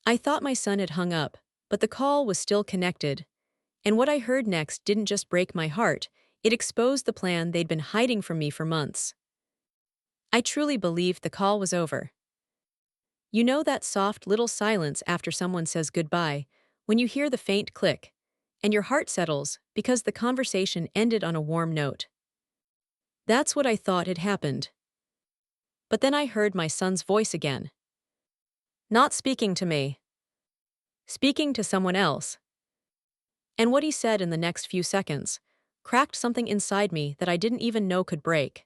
I thought my son had hung up, but the call was still connected. And what I heard next didn't just break my heart, it exposed the plan they'd been hiding from me for months. I truly believed the call was over. You know that soft little silence after someone says goodbye, when you hear the faint click, and your heart settles because the conversation ended on a warm note. That's what I thought had happened. But then I heard my son's voice again. Not speaking to me. Speaking to someone else. And what he said in the next few seconds cracked something inside me that I didn't even know could break.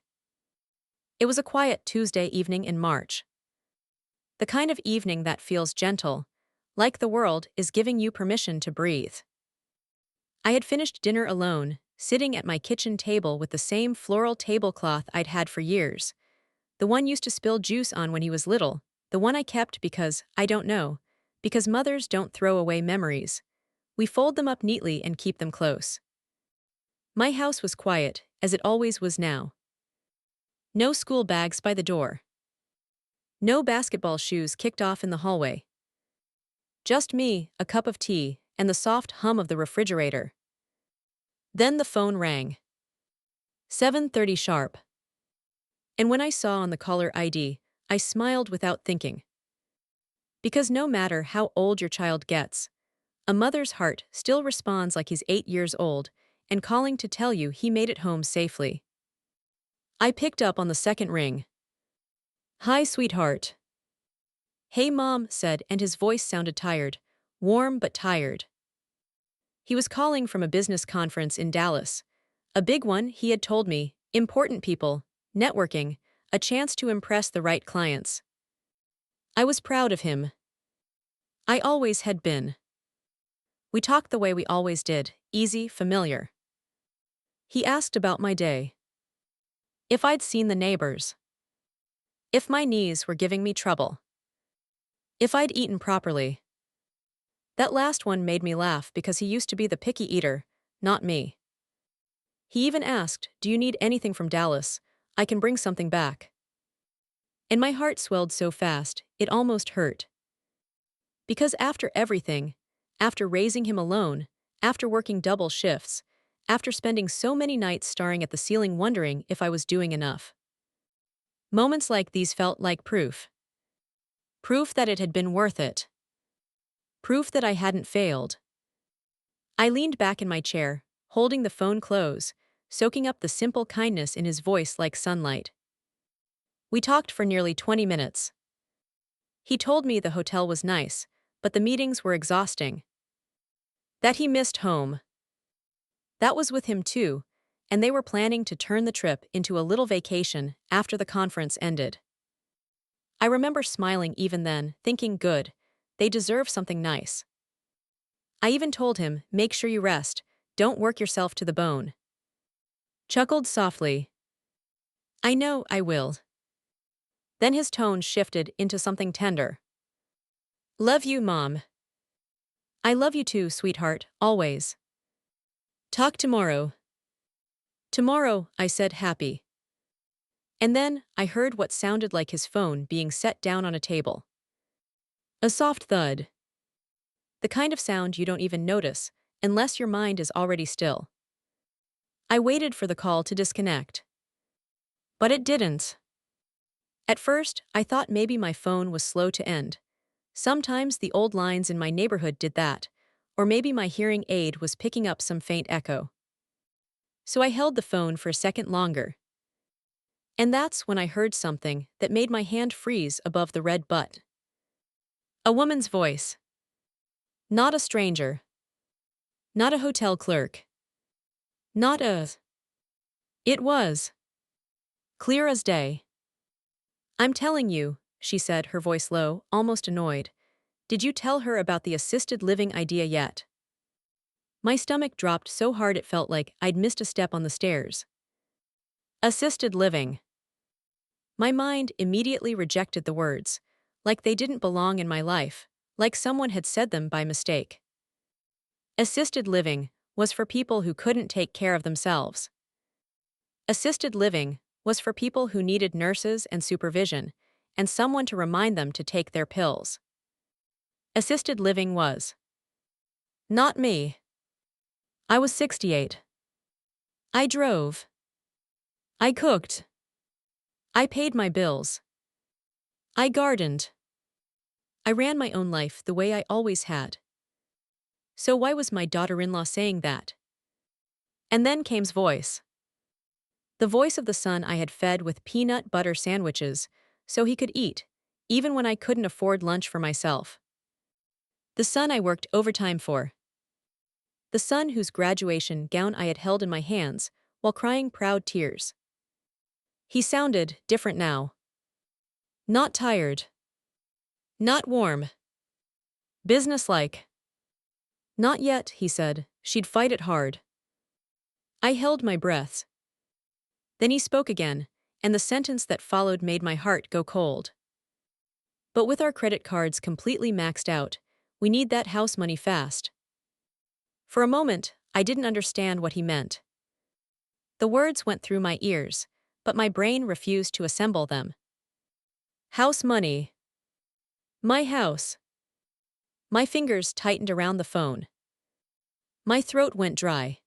It was a quiet Tuesday evening in March. The kind of evening that feels gentle, like the world is giving you permission to breathe. I had finished dinner alone, sitting at my kitchen table with the same floral tablecloth I'd had for years. The one used to spill juice on when he was little, the one I kept because, I don't know, because mothers don't throw away memories. We fold them up neatly and keep them close. My house was quiet, as it always was now. No school bags by the door. No basketball shoes kicked off in the hallway. Just me, a cup of tea, and the soft hum of the refrigerator. Then the phone rang. 7:30 sharp. And when I saw on the caller ID, I smiled without thinking. Because no matter how old your child gets, a mother's heart still responds like he's 8 years old and calling to tell you he made it home safely. I picked up on the second ring. Hi, sweetheart. Hey, Mom, said, and his voice sounded tired, warm but tired. He was calling from a business conference in Dallas. A big one, he had told me, important people, networking, a chance to impress the right clients. I was proud of him. I always had been. We talked the way we always did, easy, familiar. He asked about my day. If I'd seen the neighbors. If my knees were giving me trouble. If I'd eaten properly. That last one made me laugh because he used to be the picky eater, not me. He even asked, "Do you need anything from Dallas? I can bring something back." And my heart swelled so fast, it almost hurt. Because after everything, after raising him alone, after working double shifts, after spending so many nights staring at the ceiling wondering if I was doing enough. Moments like these felt like proof. Proof that it had been worth it. Proof that I hadn't failed. I leaned back in my chair, holding the phone close, soaking up the simple kindness in his voice like sunlight. We talked for nearly 20 minutes. He told me the hotel was nice, but the meetings were exhausting. That he missed home. That was with him too, and they were planning to turn the trip into a little vacation after the conference ended. I remember smiling even then, thinking good, they deserve something nice. I even told him, make sure you rest, don't work yourself to the bone. Chuckled softly. I know I will. Then his tone shifted into something tender. Love you, Mom. I love you too, sweetheart, always. Talk tomorrow. Tomorrow, I said, happy. And then I heard what sounded like his phone being set down on a table. A soft thud. The kind of sound you don't even notice, unless your mind is already still. I waited for the call to disconnect. But it didn't. At first, I thought maybe my phone was slow to end. Sometimes the old lines in my neighborhood did that, or maybe my hearing aid was picking up some faint echo. So I held the phone for a second longer. And that's when I heard something that made my hand freeze above the red button. A woman's voice. Not a stranger. Not a hotel clerk. Not a... It was. Clear as day. I'm telling you, she said, her voice low, almost annoyed. Did you tell her about the assisted living idea yet? My stomach dropped so hard it felt like I'd missed a step on the stairs. Assisted living. My mind immediately rejected the words, like they didn't belong in my life, like someone had said them by mistake. Assisted living was for people who couldn't take care of themselves. Assisted living was for people who needed nurses and supervision, and someone to remind them to take their pills. Assisted living was. Not me. I was 68. I drove. I cooked. I paid my bills. I gardened. I ran my own life the way I always had. So why was my daughter-in-law saying that? And then came's voice. The voice of the son I had fed with peanut butter sandwiches so he could eat, even when I couldn't afford lunch for myself. The son I worked overtime for. The son whose graduation gown I had held in my hands while crying proud tears. He sounded different now. Not tired. Not warm. Businesslike. Not yet, he said. She'd fight it hard. I held my breath. Then he spoke again, and the sentence that followed made my heart go cold. But with our credit cards completely maxed out, we need that house money fast. For a moment, I didn't understand what he meant. The words went through my ears, but my brain refused to assemble them. House money. My house. My fingers tightened around the phone. My throat went dry.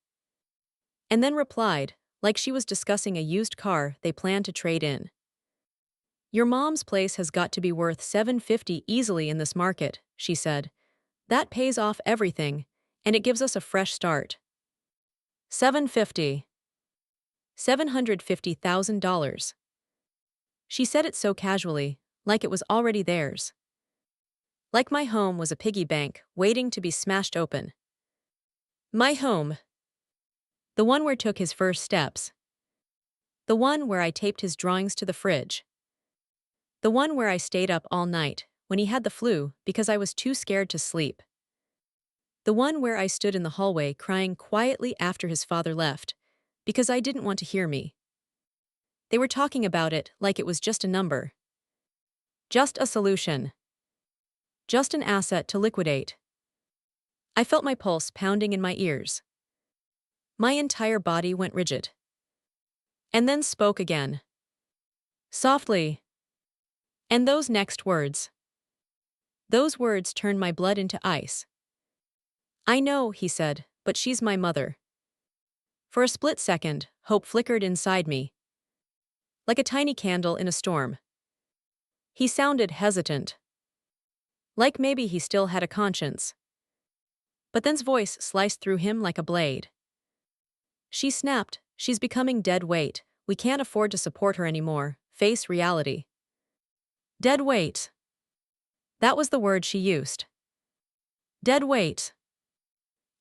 And then replied, like she was discussing a used car they planned to trade in. Your mom's place has got to be worth $750 easily in this market, she said. That pays off everything, and it gives us a fresh start. $750. $750,000. She said it so casually, like it was already theirs. Like my home was a piggy bank waiting to be smashed open. My home. The one where took his first steps. The one where I taped his drawings to the fridge. The one where I stayed up all night when he had the flu because I was too scared to sleep. The one where I stood in the hallway crying quietly after his father left because I didn't want to hear me. They were talking about it like it was just a number. Just a solution. Just an asset to liquidate. I felt my pulse pounding in my ears. My entire body went rigid. And then spoke again. Softly. And those next words. Those words turned my blood into ice. I know, he said, but she's my mother. For a split second, hope flickered inside me. Like a tiny candle in a storm. He sounded hesitant. Like maybe he still had a conscience. But then's voice sliced through him like a blade. She snapped, she's becoming dead weight. We can't afford to support her anymore. Face reality. Dead weight. That was the word she used. Dead weight.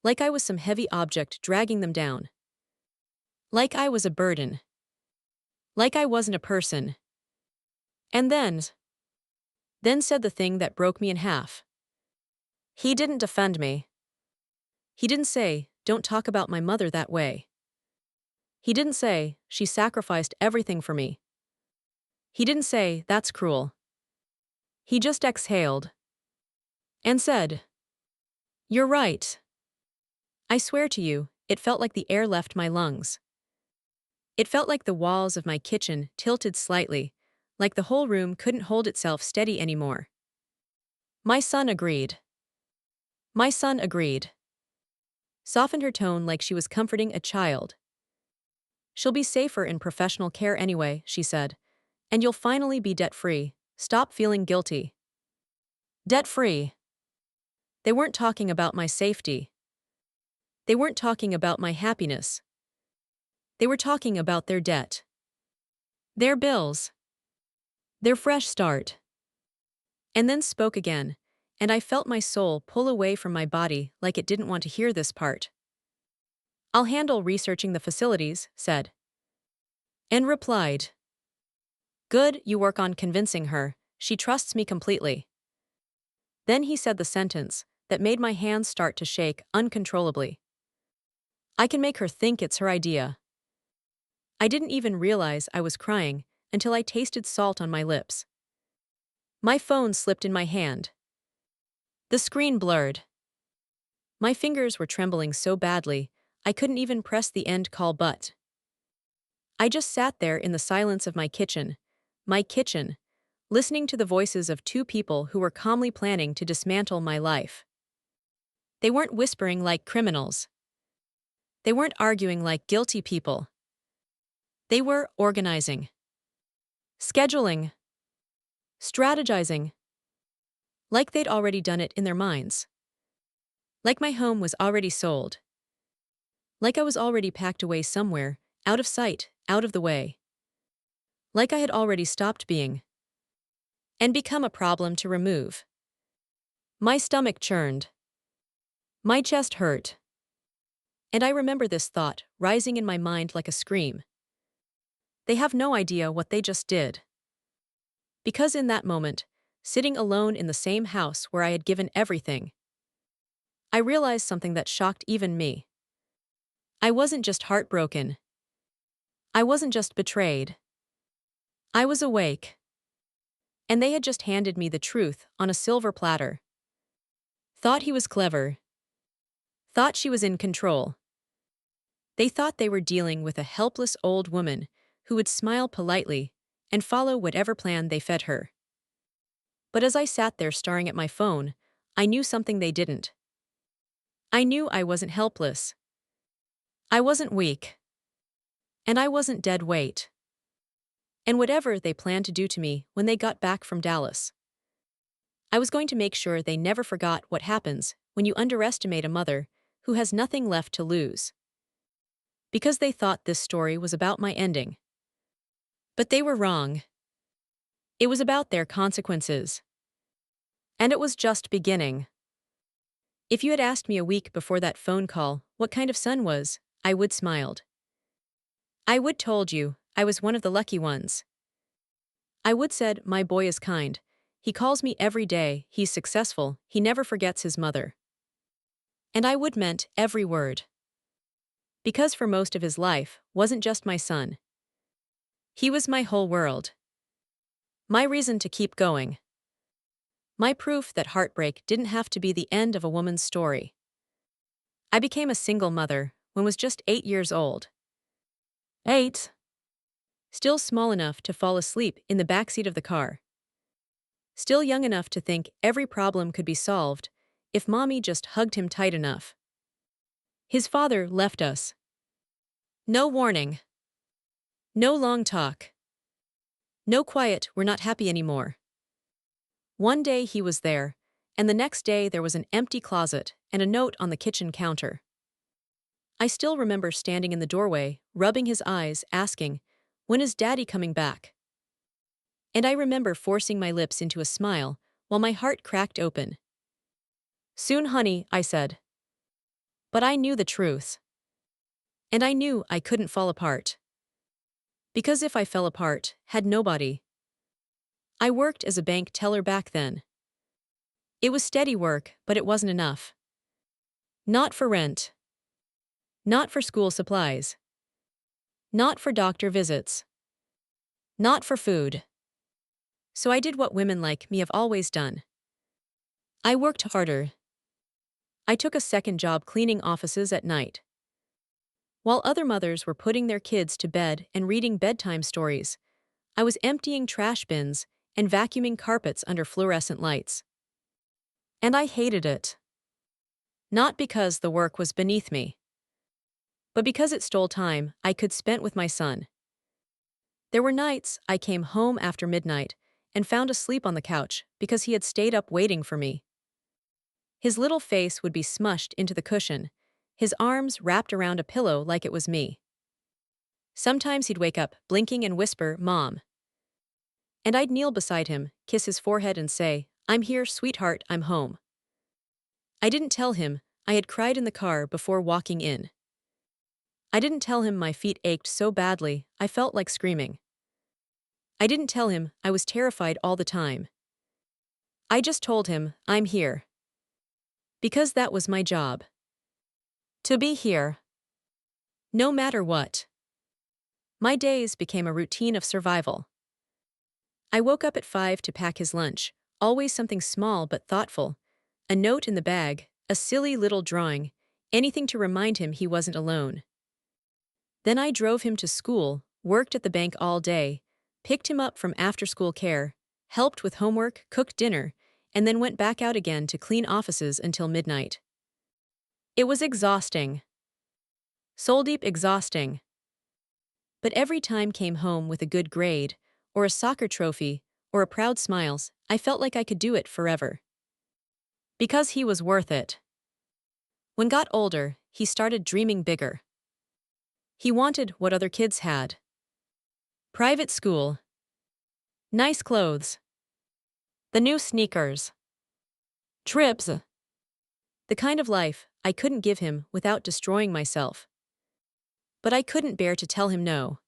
Like I was some heavy object dragging them down. Like I was a burden. Like I wasn't a person. And then said the thing that broke me in half. He didn't defend me. He didn't say, don't talk about my mother that way. He didn't say, she sacrificed everything for me. He didn't say, that's cruel. He just exhaled. And said, you're right. I swear to you, it felt like the air left my lungs. It felt like the walls of my kitchen tilted slightly, like the whole room couldn't hold itself steady anymore. My son agreed. My son agreed. Softened her tone like she was comforting a child. She'll be safer in professional care anyway, she said. And you'll finally be debt-free. Stop feeling guilty. Debt-free. They weren't talking about my safety. They weren't talking about my happiness. They were talking about their debt. Their bills. Their fresh start. And then spoke again, and I felt my soul pull away from my body like it didn't want to hear this part. I'll handle researching the facilities, said. And replied. Good, you work on convincing her. She trusts me completely. Then he said the sentence that made my hands start to shake uncontrollably. I can make her think it's her idea. I didn't even realize I was crying until I tasted salt on my lips. My phone slipped in my hand. The screen blurred. My fingers were trembling so badly, I couldn't even press the end call button. I just sat there in the silence of my kitchen, listening to the voices of two people who were calmly planning to dismantle my life. They weren't whispering like criminals. They weren't arguing like guilty people. They were organizing, scheduling, strategizing, like they'd already done it in their minds. Like my home was already sold. Like I was already packed away somewhere, out of sight, out of the way. Like I had already stopped being and become a problem to remove. My stomach churned. My chest hurt. And I remember this thought rising in my mind like a scream. They have no idea what they just did. Because in that moment, sitting alone in the same house where I had given everything, I realized something that shocked even me. I wasn't just heartbroken. I wasn't just betrayed. I was awake. And they had just handed me the truth on a silver platter. Thought he was clever. Thought she was in control. They thought they were dealing with a helpless old woman who would smile politely and follow whatever plan they fed her. But as I sat there staring at my phone, I knew something they didn't. I knew I wasn't helpless. I wasn't weak. And I wasn't dead weight. And whatever they planned to do to me when they got back from Dallas, I was going to make sure they never forgot what happens when you underestimate a mother who has nothing left to lose. Because they thought this story was about my ending. But they were wrong. It was about their consequences. And it was just beginning. If you had asked me a week before that phone call what kind of son was, I would smiled. I would told you I was one of the lucky ones. I would said my boy is kind. He calls me every day, he's successful, he never forgets his mother. And I would meant every word. Because for most of his life wasn't just my son. He was my whole world. My reason to keep going. My proof that heartbreak didn't have to be the end of a woman's story. I became a single mother when was just 8 years old. 8. Still small enough to fall asleep in the backseat of the car. Still young enough to think every problem could be solved if mommy just hugged him tight enough. His father left us. No warning. No long talk. No quiet, we're not happy anymore. One day he was there, and the next day there was an empty closet and a note on the kitchen counter. I still remember standing in the doorway, rubbing his eyes, asking, "When is Daddy coming back?" And I remember forcing my lips into a smile while my heart cracked open. "Soon, honey," I said. But I knew the truth. And I knew I couldn't fall apart. Because if I fell apart, had nobody. I worked as a bank teller back then. It was steady work, but it wasn't enough. Not for rent. Not for school supplies. Not for doctor visits. Not for food. So I did what women like me have always done. I worked harder. I took a second job cleaning offices at night. While other mothers were putting their kids to bed and reading bedtime stories, I was emptying trash bins and vacuuming carpets under fluorescent lights. And I hated it. Not because the work was beneath me, but because it stole time I could spend with my son. There were nights I came home after midnight and found asleep on the couch because he had stayed up waiting for me. His little face would be smushed into the cushion, his arms wrapped around a pillow like it was me. Sometimes he'd wake up, blinking and whisper, "Mom." And I'd kneel beside him, kiss his forehead and say, "I'm here, sweetheart, I'm home." I didn't tell him I had cried in the car before walking in. I didn't tell him my feet ached so badly I felt like screaming. I didn't tell him I was terrified all the time. I just told him, "I'm here." Because that was my job. To be here. No matter what. My days became a routine of survival. I woke up at 5 to pack his lunch, always something small but thoughtful. A note in the bag, a silly little drawing, anything to remind him he wasn't alone. Then I drove him to school, worked at the bank all day, picked him up from after-school care, helped with homework, cooked dinner, and then went back out again to clean offices until midnight. It was exhausting. Soul-deep exhausting. But every time came home with a good grade, or a soccer trophy, or a proud smiles, I felt like I could do it forever. Because he was worth it. When got older, he started dreaming bigger. He wanted what other kids had. Private school. Nice clothes. The new sneakers. Trips. The kind of life I couldn't give him without destroying myself. But I couldn't bear to tell him no.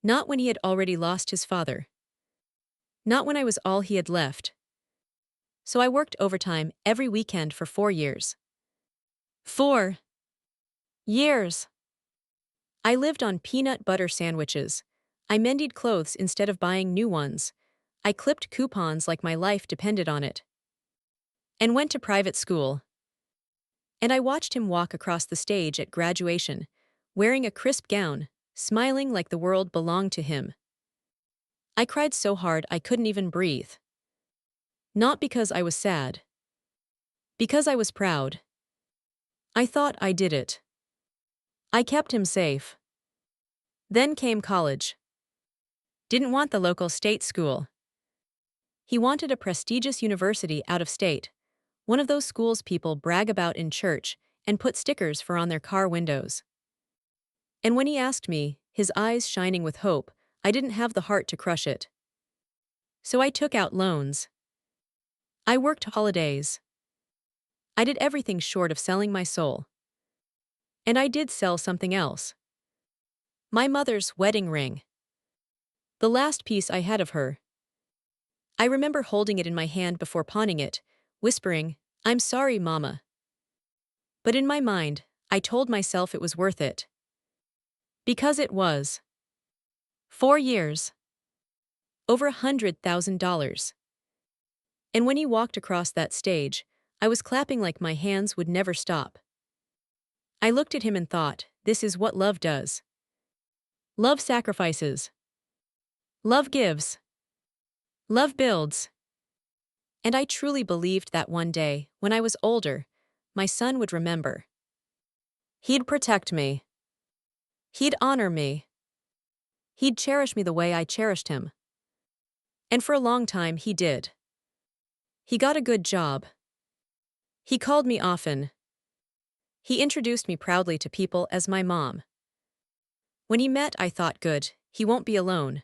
Not when he had already lost his father. Not when I was all he had left. So I worked overtime every weekend for 4 years. 4 years. I lived on peanut butter sandwiches. I mended clothes instead of buying new ones. I clipped coupons like my life depended on it. And went to private school. And I watched him walk across the stage at graduation, wearing a crisp gown, smiling like the world belonged to him. I cried so hard I couldn't even breathe. Not because I was sad. Because I was proud. I thought I did it. I kept him safe. Then came college. Didn't want the local state school. He wanted a prestigious university out of state, one of those schools people brag about in church and put stickers for on their car windows. And when he asked me, his eyes shining with hope, I didn't have the heart to crush it. So I took out loans. I worked holidays. I did everything short of selling my soul. And I did sell something else. My mother's wedding ring. The last piece I had of her. I remember holding it in my hand before pawning it, whispering, "I'm sorry, Mama." But in my mind, I told myself it was worth it. Because it was. 4 years. Over $100,000. And when he walked across that stage, I was clapping like my hands would never stop. I looked at him and thought, this is what love does. Love sacrifices. Love gives. Love builds. And I truly believed that one day, when I was older, my son would remember. He'd protect me. He'd honor me. He'd cherish me the way I cherished him. And for a long time he did. He got a good job. He called me often. He introduced me proudly to people as my mom. When he met, I thought, good, he won't be alone.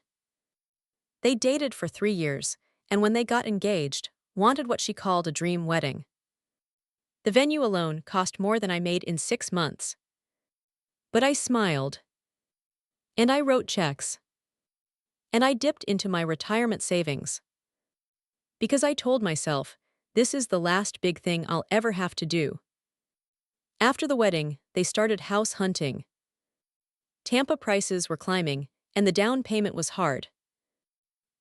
They dated for 3 years, and when they got engaged, wanted what she called a dream wedding. The venue alone cost more than I made in 6 months. But I smiled. And I wrote checks. And I dipped into my retirement savings. Because I told myself, this is the last big thing I'll ever have to do. After the wedding, they started house hunting. Tampa prices were climbing, and the down payment was hard.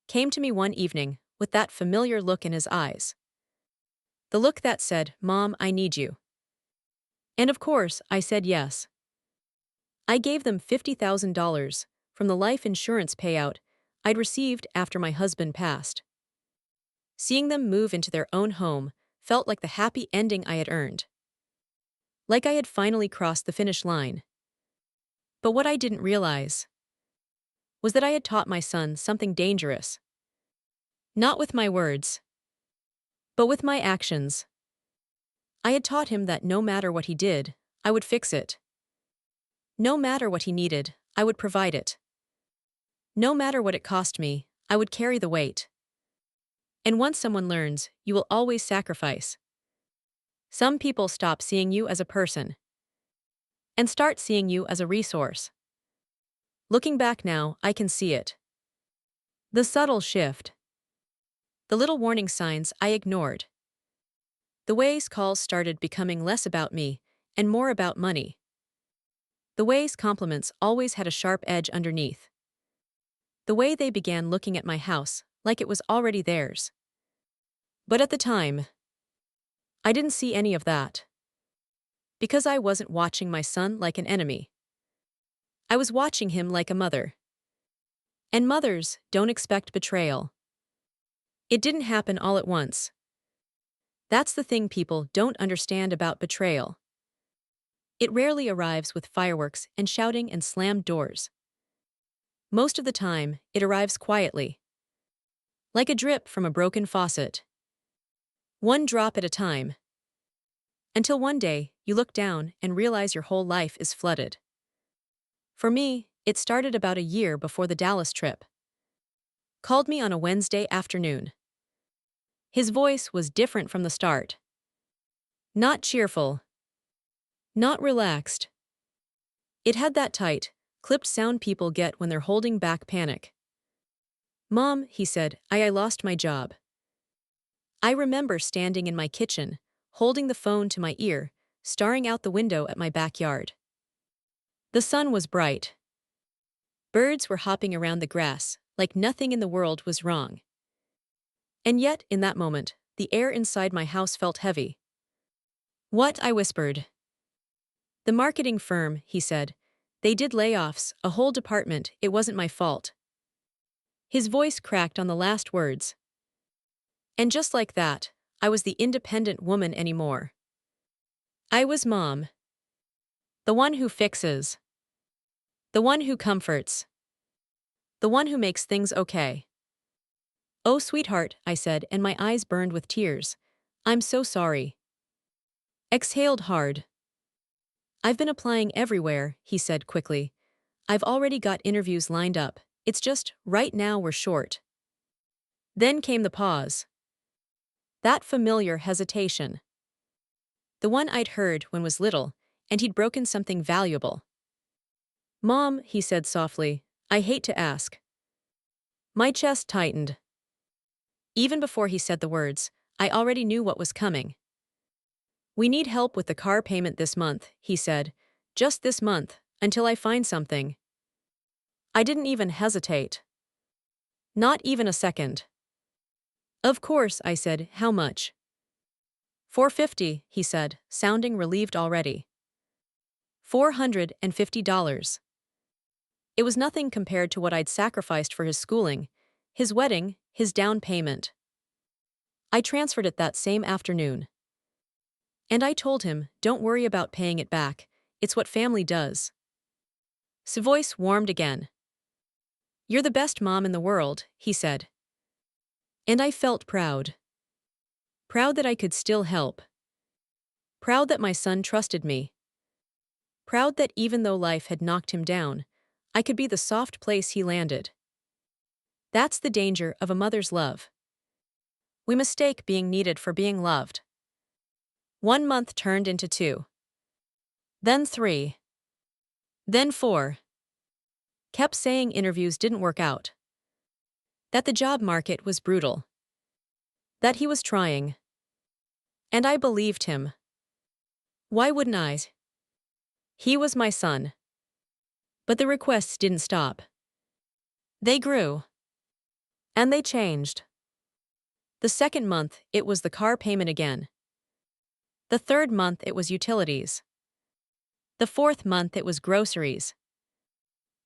Came to me one evening, with that familiar look in his eyes. The look that said, "Mom, I need you." And of course, I said yes. I gave them $50,000 from the life insurance payout I'd received after my husband passed. Seeing them move into their own home felt like the happy ending I had earned. Like I had finally crossed the finish line. But what I didn't realize was that I had taught my son something dangerous. Not with my words, but with my actions. I had taught him that no matter what he did, I would fix it. No matter what he needed, I would provide it. No matter what it cost me, I would carry the weight. And once someone learns, you will always sacrifice. Some people stop seeing you as a person and start seeing you as a resource. Looking back now, I can see it. The subtle shift. The little warning signs I ignored. The ways calls started becoming less about me and more about money. The ways compliments always had a sharp edge underneath. The way they began looking at my house like it was already theirs. But at the time, I didn't see any of that. Because I wasn't watching my son like an enemy. I was watching him like a mother. And mothers don't expect betrayal. It didn't happen all at once. That's the thing people don't understand about betrayal. It rarely arrives with fireworks and shouting and slammed doors. Most of the time, it arrives quietly, like a drip from a broken faucet. One drop at a time. Until one day, you look down and realize your whole life is flooded. For me, it started about a year before the Dallas trip. Called me on a Wednesday afternoon. His voice was different from the start. Not cheerful. Not relaxed. It had that tight, clipped sound people get when they're holding back panic. "Mom," he said, I lost my job." I remember standing in my kitchen, holding the phone to my ear, staring out the window at my backyard. The sun was bright. Birds were hopping around the grass, like nothing in the world was wrong. And yet, in that moment, the air inside my house felt heavy. "What?" I whispered. "The marketing firm," he said. "They did layoffs, a whole department, it wasn't my fault." His voice cracked on the last words. And just like that, I was the independent woman anymore. I was mom. The one who fixes. The one who comforts. The one who makes things okay. "Oh, sweetheart," I said, and my eyes burned with tears. "I'm so sorry." Exhaled hard. "I've been applying everywhere," he said quickly. "I've already got interviews lined up. It's just, right now we're short." Then came the pause. That familiar hesitation. The one I'd heard when was little, and he'd broken something valuable. "Mom," he said softly, "I hate to ask." My chest tightened. Even before he said the words, I already knew what was coming. "We need help with the car payment this month," he said. "Just this month, until I find something." I didn't even hesitate. Not even a second. "Of course," I said. "How much?" "$450," he said, sounding relieved already. $450. It was nothing compared to what I'd sacrificed for his schooling, his wedding, his down payment. I transferred it that same afternoon. And I told him, "Don't worry about paying it back, it's what family does." His voice warmed again. "You're the best mom in the world," he said. And I felt proud. Proud that I could still help. Proud that my son trusted me. Proud that even though life had knocked him down, I could be the soft place he landed. That's the danger of a mother's love. We mistake being needed for being loved. 1 month turned into 2. Then 3. Then 4. Kept saying interviews didn't work out. That the job market was brutal. That he was trying. And I believed him. Why wouldn't I? He was my son. But the requests didn't stop. They grew. And they changed. The second month, it was the car payment again. The third month, it was utilities. The fourth month, it was groceries.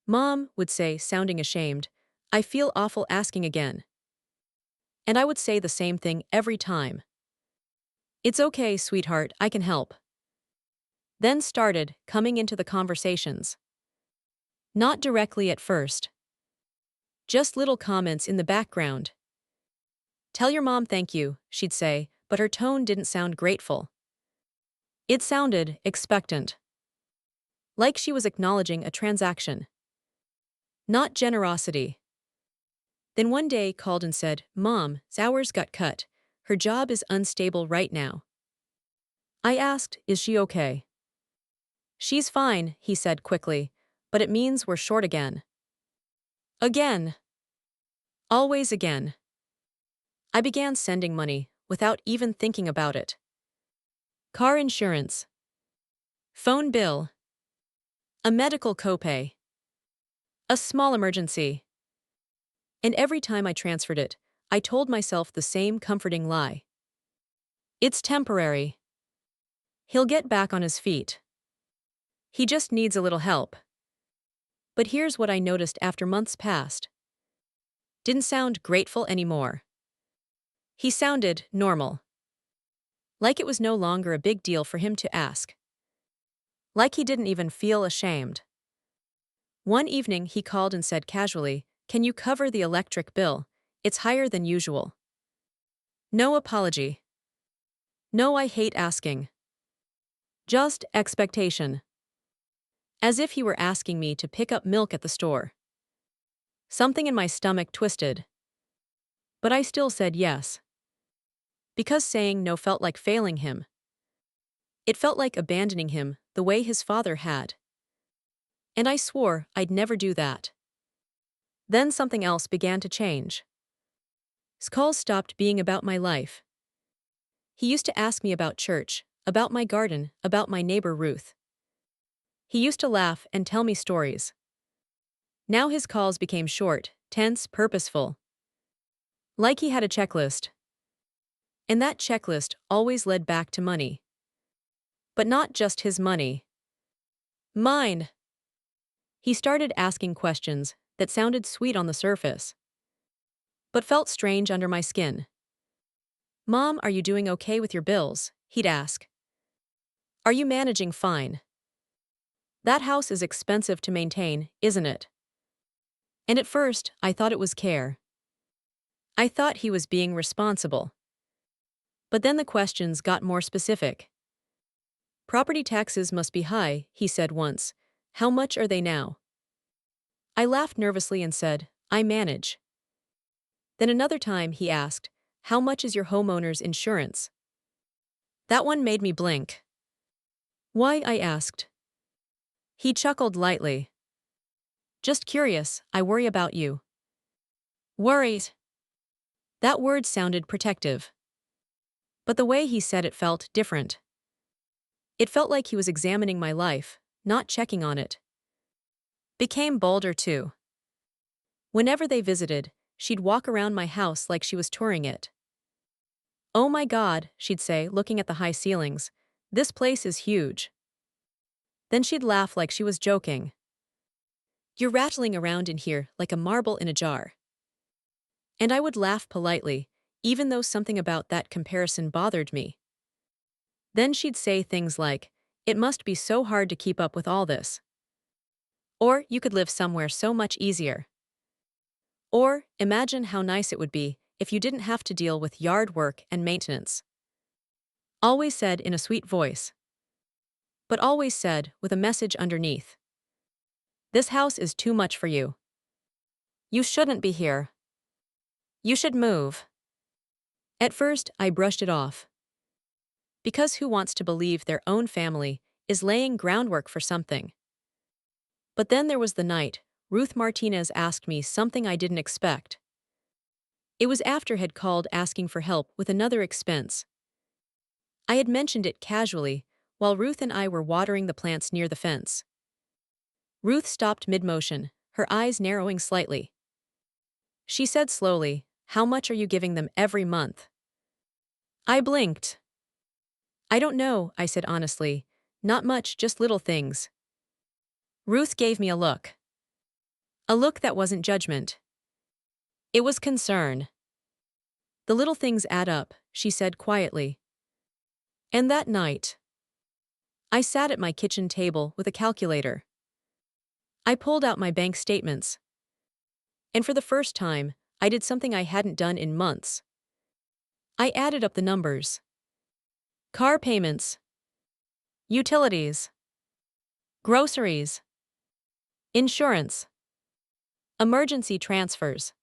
"Mom," would say, sounding ashamed, "I feel awful asking again." And I would say the same thing every time. "It's okay, sweetheart, I can help." Then started coming into the conversations. Not directly at first. Just little comments in the background. "Tell your mom thank you," she'd say, but her tone didn't sound grateful. It sounded expectant. Like she was acknowledging a transaction. Not generosity. Then one day called and said, "Mom, hours got cut. Her job is unstable right now." I asked, "Is she okay?" "She's fine," he said quickly, "but it means we're short again." Again. Always again. I began sending money, without even thinking about it. Car insurance. Phone bill. A medical copay. A small emergency. And every time I transferred it, I told myself the same comforting lie. It's temporary. He'll get back on his feet. He just needs a little help. But here's what I noticed after months passed. Didn't sound grateful anymore. He sounded normal. Like it was no longer a big deal for him to ask. Like he didn't even feel ashamed. One evening he called and said casually, "Can you cover the electric bill? It's higher than usual." No apology. No, I hate asking. Just expectation. As if he were asking me to pick up milk at the store. Something in my stomach twisted. But I still said yes. Because saying no felt like failing him. It felt like abandoning him, the way his father had. And I swore I'd never do that. Then something else began to change. His calls stopped being about my life. He used to ask me about church, about my garden, about my neighbor Ruth. He used to laugh and tell me stories. Now his calls became short, tense, purposeful. Like he had a checklist. And that checklist always led back to money. But not just his money. Mine. He started asking questions that sounded sweet on the surface, but felt strange under my skin. "Mom, are you doing okay with your bills?" he'd ask. "Are you managing fine? That house is expensive to maintain, isn't it?" And at first, I thought it was care. I thought he was being responsible. But then the questions got more specific. "Property taxes must be high," he said once. "How much are they now?" I laughed nervously and said, "I manage." Then another time he asked, "How much is your homeowner's insurance?" That one made me blink. "Why?" I asked. He chuckled lightly. "Just curious, I worry about you." Worried. That word sounded protective. But the way he said it felt different. It felt like he was examining my life, not checking on it. Became bolder too. Whenever they visited, she'd walk around my house like she was touring it. "Oh my God," she'd say, looking at the high ceilings. "This place is huge." Then she'd laugh like she was joking. "You're rattling around in here like a marble in a jar." And I would laugh politely, even though something about that comparison bothered me. Then she'd say things like, "It must be so hard to keep up with all this." Or, "You could live somewhere so much easier." Or, "Imagine how nice it would be if you didn't have to deal with yard work and maintenance." Always said in a sweet voice. But always said with a message underneath. "This house is too much for you. You shouldn't be here. You should move." At first, I brushed it off. Because who wants to believe their own family is laying groundwork for something? But then there was the night Ruth Martinez asked me something I didn't expect. It was after had called asking for help with another expense. I had mentioned it casually while Ruth and I were watering the plants near the fence. Ruth stopped mid-motion, her eyes narrowing slightly. She said slowly, "How much are you giving them every month?" I blinked. "I don't know," I said honestly. "Not much, just little things." Ruth gave me a look. A look that wasn't judgment. It was concern. "The little things add up," she said quietly. And that night, I sat at my kitchen table with a calculator. I pulled out my bank statements. And for the first time, I did something I hadn't done in months. I added up the numbers. Car payments. Utilities. Groceries. Insurance. Emergency transfers.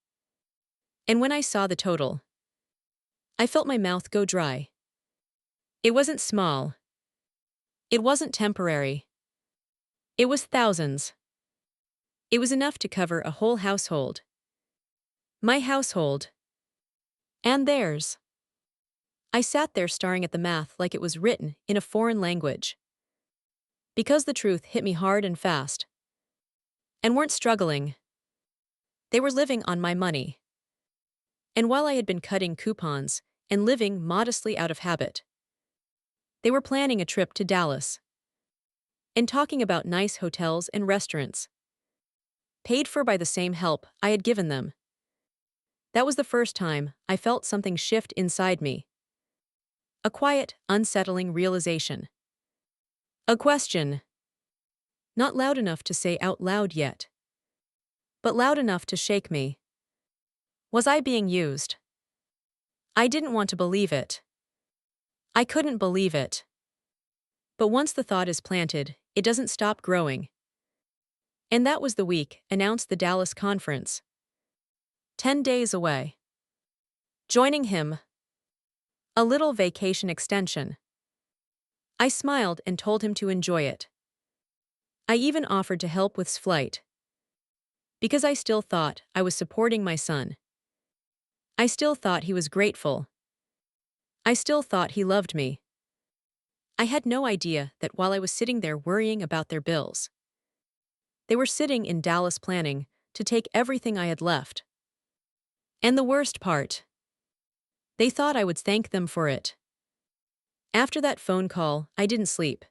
And when I saw the total, I felt my mouth go dry. It wasn't small. It wasn't temporary. It was thousands. It was enough to cover a whole household. My household. And theirs. I sat there staring at the math like it was written in a foreign language. Because the truth hit me hard and fast. And weren't struggling. They were living on my money. And while I had been cutting coupons and living modestly out of habit, they were planning a trip to Dallas. And talking about nice hotels and restaurants. Paid for by the same help I had given them. That was the first time I felt something shift inside me. A quiet, unsettling realization. A question. Not loud enough to say out loud yet, but loud enough to shake me. Was I being used? I didn't want to believe it. I couldn't believe it. But once the thought is planted, it doesn't stop growing. And that was the week, announced the Dallas conference. 10 days away. Joining him. A little vacation extension. I smiled and told him to enjoy it. I even offered to help with his flight. Because I still thought I was supporting my son. I still thought he was grateful. I still thought he loved me. I had no idea that while I was sitting there worrying about their bills, they were sitting in Dallas planning to take everything I had left. And the worst part, they thought I would thank them for it. After that phone call, I didn't sleep.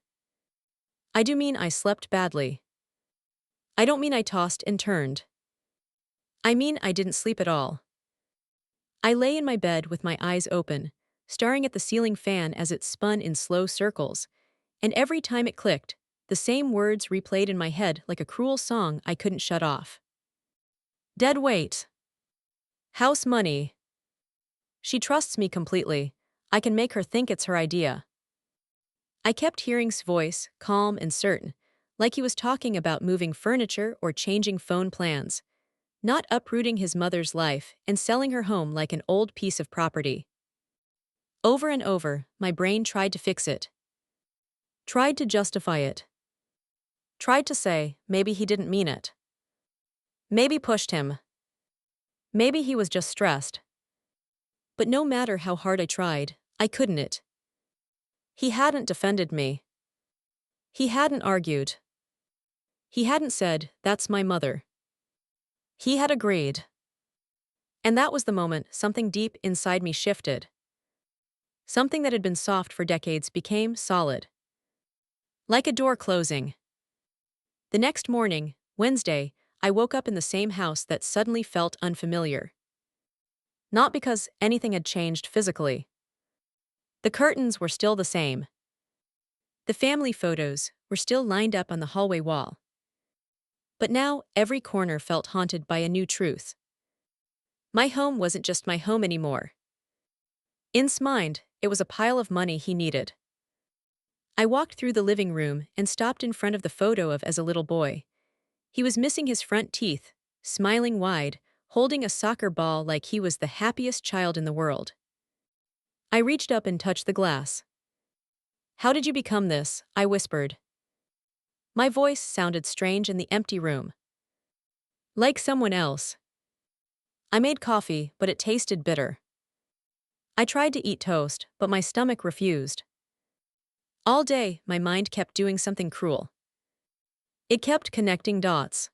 I do mean I slept badly. I don't mean I tossed and turned. I mean I didn't sleep at all. I lay in my bed with my eyes open, staring at the ceiling fan as it spun in slow circles, and every time it clicked, the same words replayed in my head like a cruel song I couldn't shut off. Dead weight. House money. She trusts me completely. I can make her think it's her idea. I kept hearing his voice, calm and certain, like he was talking about moving furniture or changing phone plans, not uprooting his mother's life and selling her home like an old piece of property. Over and over, my brain tried to fix it. Tried to justify it. Tried to say, maybe he didn't mean it. Maybe pushed him. Maybe he was just stressed. But no matter how hard I tried, I couldn't it. He hadn't defended me. He hadn't argued. He hadn't said, that's my mother. He had agreed. And that was the moment something deep inside me shifted. Something that had been soft for decades became solid. Like a door closing. The next morning, Wednesday, I woke up in the same house that suddenly felt unfamiliar. Not because anything had changed physically. The curtains were still the same. The family photos were still lined up on the hallway wall. But now every corner felt haunted by a new truth. My home wasn't just my home anymore. In his mind, it was a pile of money he needed. I walked through the living room and stopped in front of the photo of as a little boy. He was missing his front teeth, smiling wide, holding a soccer ball like he was the happiest child in the world. I reached up and touched the glass. How did you become this? I whispered. My voice sounded strange in the empty room. Like someone else. I made coffee, but it tasted bitter. I tried to eat toast, but my stomach refused. All day, my mind kept doing something cruel. It kept connecting dots.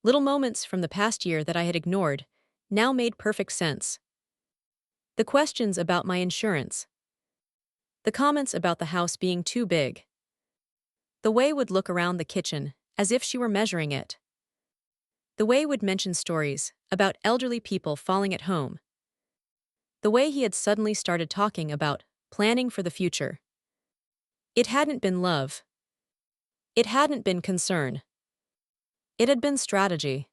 Little moments from the past year that I had ignored now made perfect sense. The questions about my insurance. The comments about the house being too big. The way would look around the kitchen, as if she were measuring it. The way would mention stories about elderly people falling at home. The way he had suddenly started talking about planning for the future. It hadn't been love. It hadn't been concern. It had been strategy.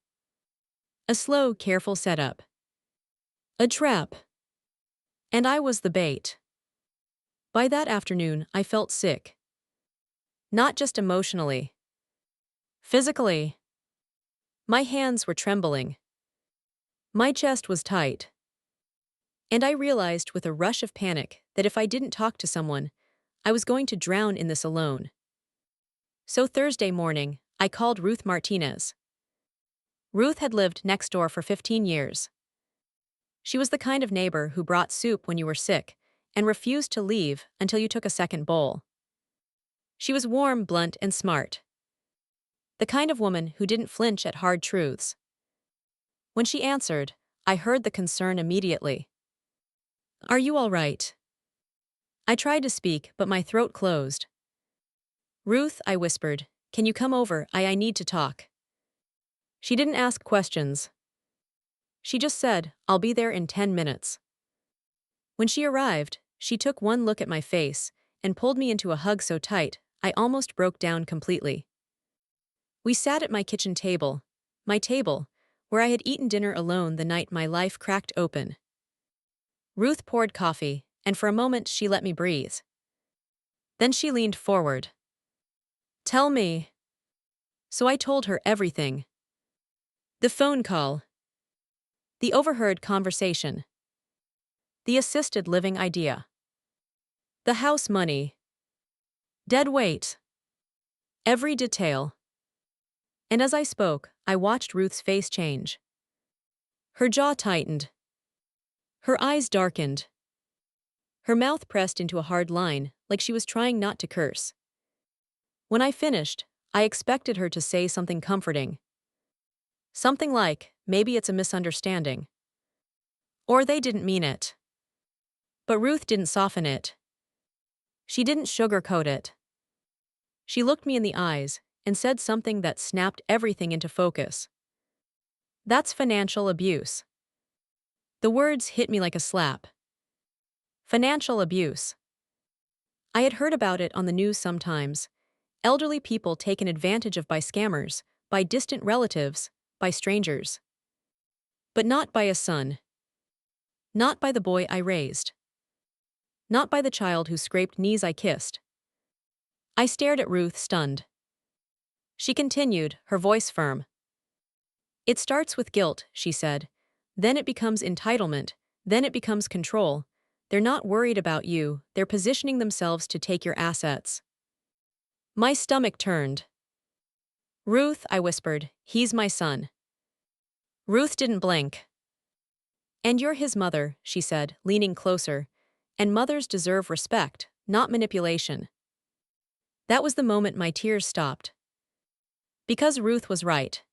A slow, careful setup. A trap. And I was the bait. By that afternoon, I felt sick. Not just emotionally. Physically. My hands were trembling. My chest was tight. And I realized with a rush of panic that if I didn't talk to someone, I was going to drown in this alone. So Thursday morning, I called Ruth Martinez. Ruth had lived next door for 15 years. She was the kind of neighbor who brought soup when you were sick and refused to leave until you took a second bowl. She was warm, blunt, and smart. The kind of woman who didn't flinch at hard truths. When she answered, I heard the concern immediately. Are you all right? I tried to speak, but my throat closed. Ruth, I whispered, can you come over? I need to talk. She didn't ask questions. She just said, "I'll be there in 10 minutes." When she arrived, she took one look at my face and pulled me into a hug so tight, I almost broke down completely. We sat at my kitchen table, where I had eaten dinner alone the night my life cracked open. Ruth poured coffee, and for a moment she let me breathe. Then she leaned forward. "Tell me." So I told her everything. The phone call. The overheard conversation. The assisted living idea. The house money. Dead weight. Every detail. And as I spoke, I watched Ruth's face change. Her jaw tightened. Her eyes darkened. Her mouth pressed into a hard line, like she was trying not to curse. When I finished, I expected her to say something comforting. Something like, "Maybe it's a misunderstanding." Or "They didn't mean it." But Ruth didn't soften it. She didn't sugarcoat it. She looked me in the eyes and said something that snapped everything into focus. "That's financial abuse." The words hit me like a slap. Financial abuse. I had heard about it on the news sometimes. Elderly people taken advantage of by scammers, by distant relatives, by strangers. But not by a son. Not by the boy I raised. Not by the child whose scraped knees I kissed. I stared at Ruth, stunned. She continued, her voice firm. "It starts with guilt," she said. "Then it becomes entitlement. Then it becomes control. They're not worried about you, they're positioning themselves to take your assets." My stomach turned. "Ruth," I whispered, "he's my son." Ruth didn't blink. "And you're his mother," she said, leaning closer. "And mothers deserve respect, not manipulation." That was the moment my tears stopped. Because Ruth was right.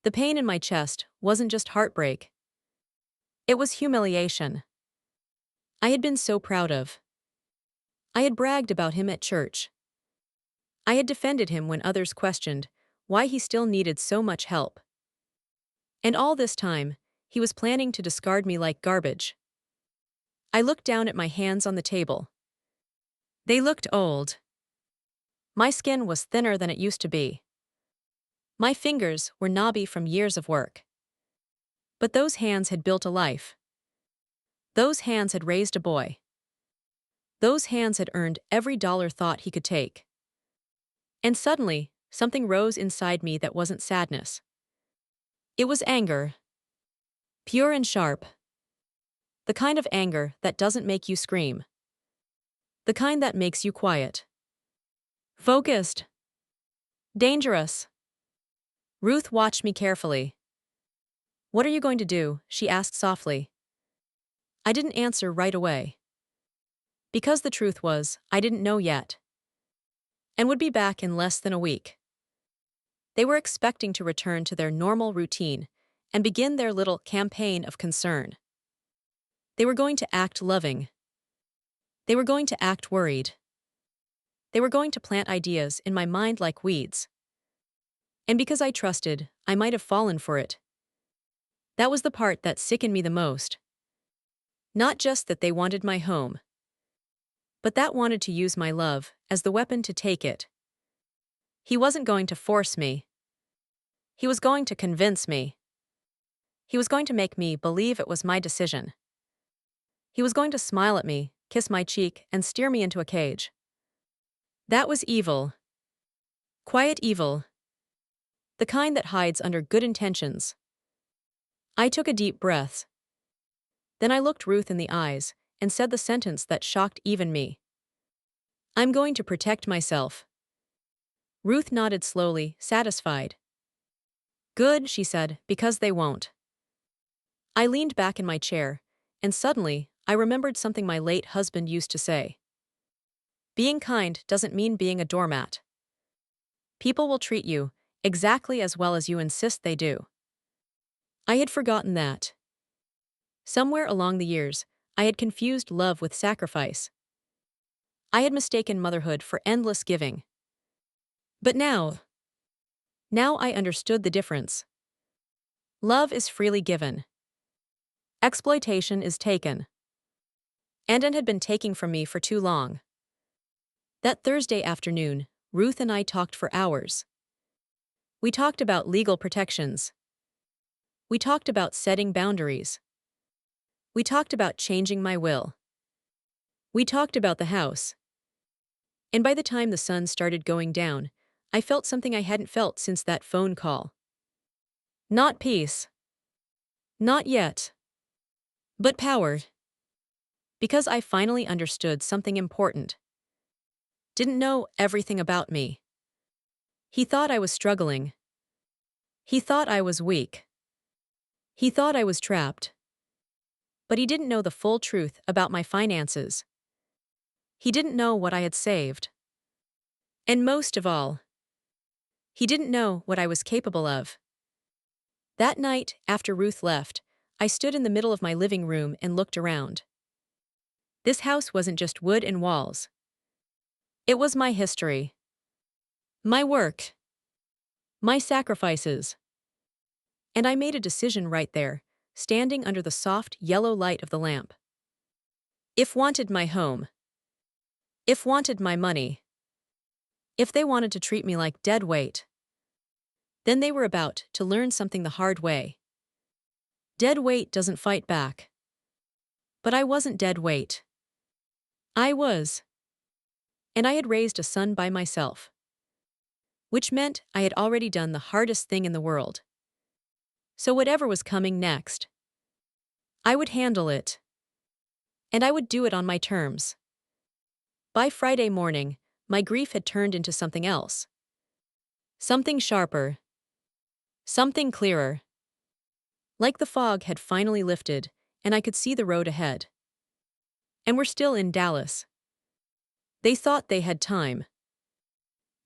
The pain in my chest wasn't just heartbreak. It was humiliation. I had been so proud of. I had bragged about him at church. I had defended him when others questioned why he still needed so much help. And all this time, he was planning to discard me like garbage. I looked down at my hands on the table. They looked old. My skin was thinner than it used to be. My fingers were knobby from years of work. But those hands had built a life. Those hands had raised a boy. Those hands had earned every dollar thought he could take. And suddenly, something rose inside me that wasn't sadness. It was anger. Pure and sharp. The kind of anger that doesn't make you scream. The kind that makes you quiet. Focused. Dangerous. Ruth watched me carefully. "What are you going to do?" she asked softly. I didn't answer right away. Because the truth was, I didn't know yet. And would be back in less than a week. They were expecting to return to their normal routine and begin their little campaign of concern. They were going to act loving. They were going to act worried. They were going to plant ideas in my mind like weeds. And because I trusted, I might have fallen for it. That was the part that sickened me the most. Not just that they wanted my home, but that wanted to use my love as the weapon to take it. He wasn't going to force me. He was going to convince me. He was going to make me believe it was my decision. He was going to smile at me, kiss my cheek, and steer me into a cage. That was evil. Quiet evil. The kind that hides under good intentions. I took a deep breath. Then I looked Ruth in the eyes and said the sentence that shocked even me. "I'm going to protect myself." Ruth nodded slowly, satisfied. "Good," she said, "because they won't." I leaned back in my chair, and suddenly, I remembered something my late husband used to say. Being kind doesn't mean being a doormat. People will treat you exactly as well as you insist they do. I had forgotten that. Somewhere along the years, I had confused love with sacrifice. I had mistaken motherhood for endless giving. But now I understood the difference. Love is freely given. Exploitation is taken. And had been taking from me for too long. That Thursday afternoon, Ruth and I talked for hours. We talked about legal protections. We talked about setting boundaries. We talked about changing my will. We talked about the house. And by the time the sun started going down, I felt something I hadn't felt since that phone call. Not peace. Not yet. But power. Because I finally understood something important. Didn't know everything about me. He thought I was struggling. He thought I was weak. He thought I was trapped. But he didn't know the full truth about my finances. He didn't know what I had saved. And most of all, he didn't know what I was capable of. That night, after Ruth left, I stood in the middle of my living room and looked around. This house wasn't just wood and walls. It was my history. My work. My sacrifices. And I made a decision right there, standing under the soft yellow light of the lamp. If wanted my home. If wanted my money. If they wanted to treat me like dead weight. Then they were about to learn something the hard way. Dead weight doesn't fight back. But I wasn't dead weight. I was. And I had raised a son by myself. Which meant I had already done the hardest thing in the world. So whatever was coming next, I would handle it. And I would do it on my terms. By Friday morning, my grief had turned into something else. Something sharper. Something clearer. Like the fog had finally lifted, and I could see the road ahead. And we're still in Dallas. They thought they had time.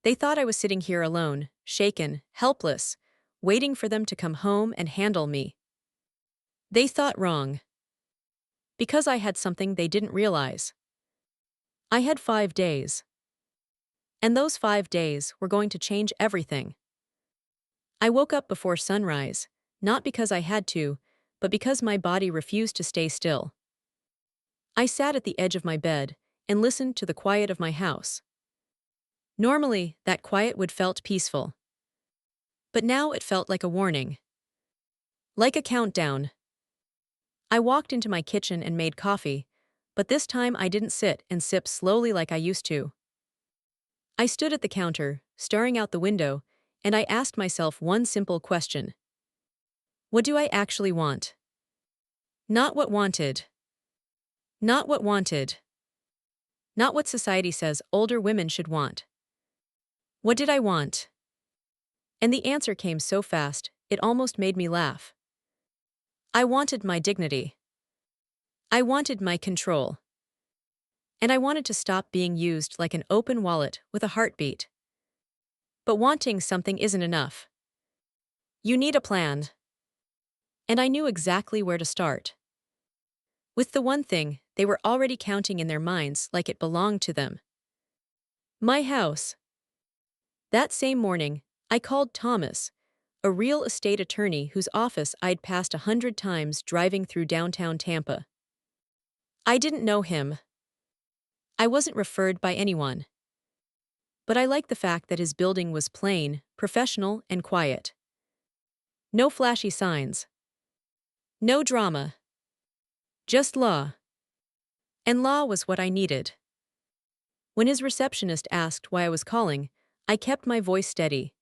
They thought I was sitting here alone, shaken, helpless, waiting for them to come home and handle me. They thought wrong. Because I had something they didn't realize. I had 5 days. And those 5 days were going to change everything. I woke up before sunrise, not because I had to, but because my body refused to stay still. I sat at the edge of my bed and listened to the quiet of my house. Normally, that quiet would felt peaceful. But now it felt like a warning. Like a countdown. I walked into my kitchen and made coffee, but this time I didn't sit and sip slowly like I used to. I stood at the counter, staring out the window, and I asked myself one simple question. What do I actually want? Not what wanted. Not what wanted. Not what society says older women should want. What did I want? And the answer came so fast, it almost made me laugh. I wanted my dignity. I wanted my control. And I wanted to stop being used like an open wallet with a heartbeat. But wanting something isn't enough. You need a plan. And I knew exactly where to start. With the one thing they were already counting in their minds like it belonged to them. My house. That same morning, I called Thomas, a real estate attorney whose office I'd passed 100 times driving through downtown Tampa. I didn't know him. I wasn't referred by anyone. But I liked the fact that his building was plain, professional, and quiet. No flashy signs. No drama. Just law. And law was what I needed. When his receptionist asked why I was calling, I kept my voice steady.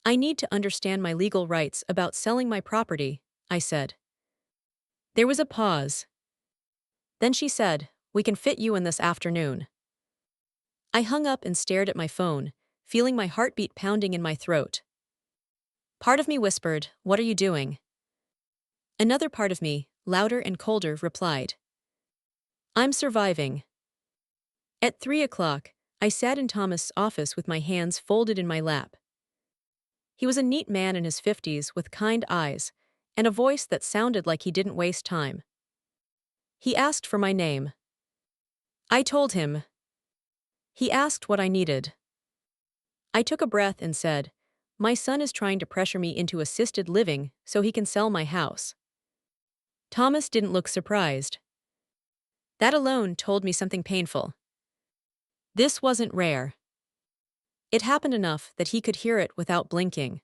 I need to understand my legal rights about selling my property, I said. There was a pause. Then she said, we can fit you in this afternoon. I hung up and stared at my phone, feeling my heartbeat pounding in my throat. Part of me whispered, what are you doing? Another part of me, louder and colder, replied, I'm surviving. At 3 o'clock, I sat in Thomas' office with my hands folded in my lap. He was a neat man in his 50s with kind eyes and a voice that sounded like he didn't waste time. He asked for my name. I told him. He asked what I needed. I took a breath and said, My son is trying to pressure me into assisted living so he can sell my house. Thomas didn't look surprised. That alone told me something painful. This wasn't rare. It happened enough that he could hear it without blinking.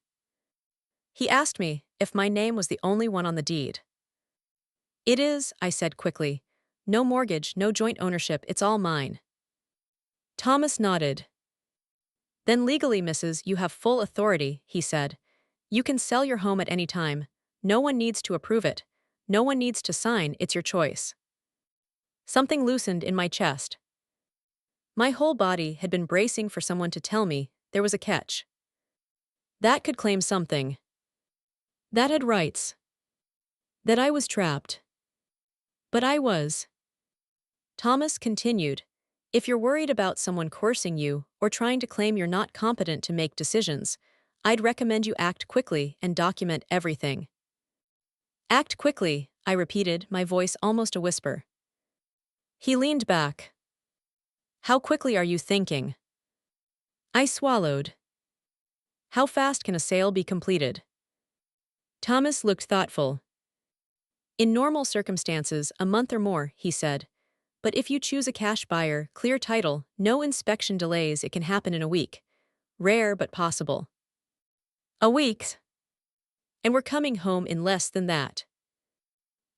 He asked me if my name was the only one on the deed. It is, I said quickly. No mortgage, no joint ownership, it's all mine. Thomas nodded. Then legally, Mrs., you have full authority, he said. You can sell your home at any time. No one needs to approve it. No one needs to sign, it's your choice. Something loosened in my chest. My whole body had been bracing for someone to tell me there was a catch. That could claim something. That had rights. That I was trapped. But I was. Thomas continued, if you're worried about someone coercing you or trying to claim you're not competent to make decisions, I'd recommend you act quickly and document everything. Act quickly, I repeated, my voice almost a whisper. He leaned back. How quickly are you thinking? I swallowed. How fast can a sale be completed? Thomas looked thoughtful. In normal circumstances, a month or more, he said. But if you choose a cash buyer, clear title, no inspection delays, it can happen in a week. Rare but possible. A week? And we're coming home in less than that.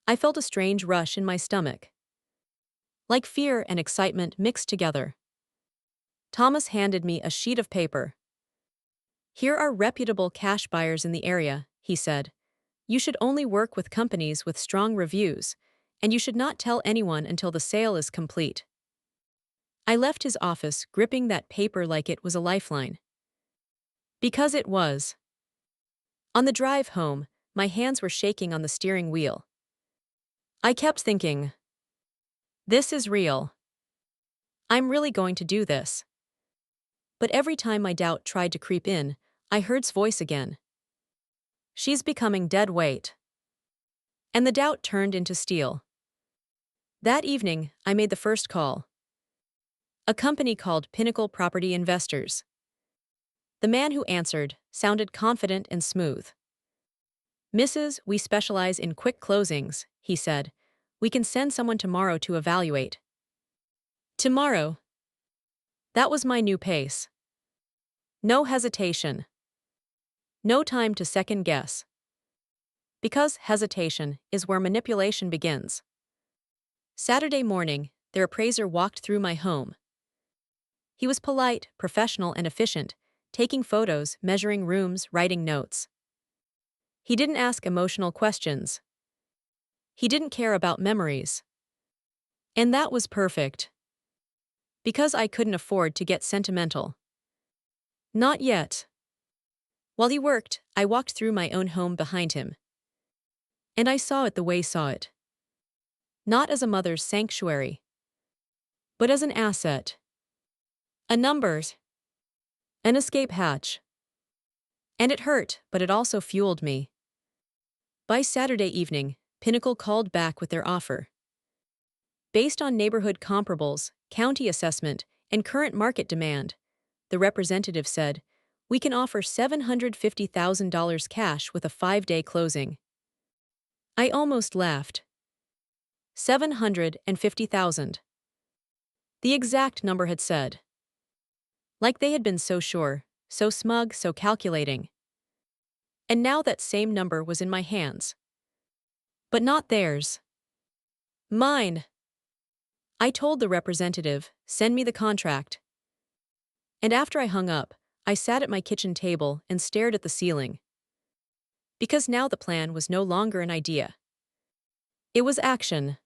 I felt a strange rush in my stomach. Like fear and excitement mixed together. Thomas handed me a sheet of paper. Here are reputable cash buyers in the area, he said. You should only work with companies with strong reviews, and you should not tell anyone until the sale is complete. I left his office gripping that paper like it was a lifeline. Because it was. On the drive home, my hands were shaking on the steering wheel. I kept thinking, this is real. I'm really going to do this. But every time my doubt tried to creep in, I heard his voice again. She's becoming dead weight. And the doubt turned into steel. That evening, I made the first call. A company called Pinnacle Property Investors. The man who answered sounded confident and smooth. Mrs., we specialize in quick closings, he said. We can send someone tomorrow to evaluate. Tomorrow? That was my new pace. No hesitation. No time to second guess. Because hesitation is where manipulation begins. Saturday morning, their appraiser walked through my home. He was polite, professional, and efficient, taking photos, measuring rooms, writing notes. He didn't ask emotional questions. He didn't care about memories. And that was perfect. Because I couldn't afford to get sentimental. Not yet. While he worked, I walked through my own home behind him. And I saw it the way he saw it. Not as a mother's sanctuary, but as an asset. A numbers. An escape hatch. And it hurt, but it also fueled me. By Saturday evening, Pinnacle called back with their offer. Based on neighborhood comparables, county assessment, and current market demand, the representative said, we can offer $750,000 cash with a 5-day closing. I almost laughed. $750,000. The exact number had said. Like they had been so sure, so smug, so calculating. And now that same number was in my hands. But not theirs. Mine. I told the representative, send me the contract. And after I hung up, I sat at my kitchen table and stared at the ceiling. Because now the plan was no longer an idea. It was action.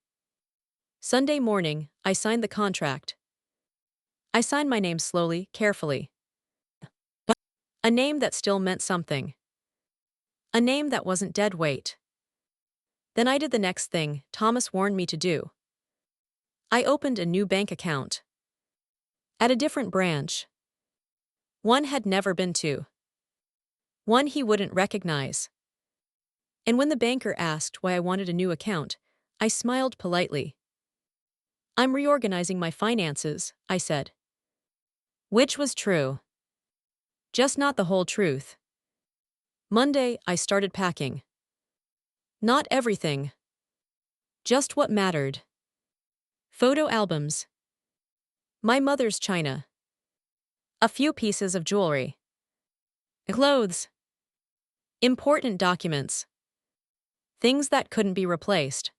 Sunday morning, I signed the contract. I signed my name slowly, carefully. A name that still meant something. A name that wasn't dead weight. Then I did the next thing Thomas warned me to do. I opened a new bank account. At a different branch. One had never been to. One he wouldn't recognize. And when the banker asked why I wanted a new account, I smiled politely. I'm reorganizing my finances, I said. Which was true. Just not the whole truth. Monday, I started packing. Not everything, just what mattered. Photo albums, my mother's china, a few pieces of jewelry, clothes, important documents, things that couldn't be replaced,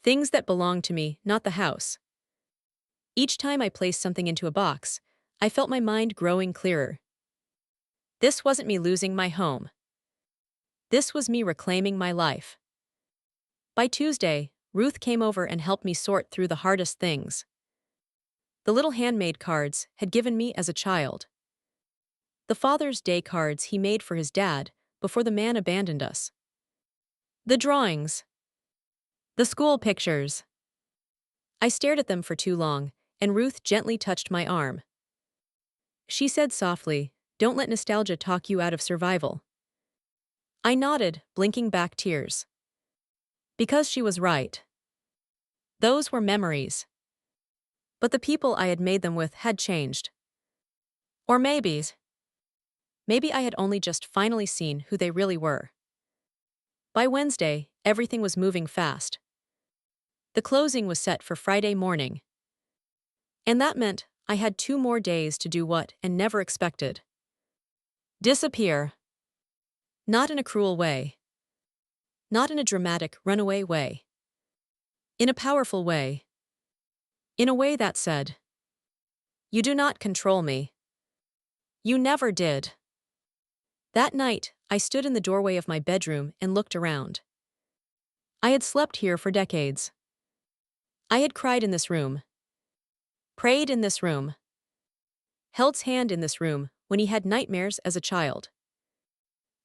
things that belonged to me, not the house. Each time I placed something into a box, I felt my mind growing clearer. This wasn't me losing my home. This was me reclaiming my life. By Tuesday, Ruth came over and helped me sort through the hardest things. The little handmade cards had given me as a child. The Father's Day cards he made for his dad before the man abandoned us. The drawings. The school pictures. I stared at them for too long, and Ruth gently touched my arm. She said softly, "Don't let nostalgia talk you out of survival." I nodded, blinking back tears. Because she was right. Those were memories. But the people I had made them with had changed. Or maybe I had only just finally seen who they really were. By Wednesday, everything was moving fast. The closing was set for Friday morning. And that meant I had 2 more days to do what and never expected. Disappear. Not in a cruel way. Not in a dramatic, runaway way. In a powerful way. In a way that said, "You do not control me. You never did." That night, I stood in the doorway of my bedroom and looked around. I had slept here for decades. I had cried in this room. Prayed in this room. Held's hand in this room when he had nightmares as a child.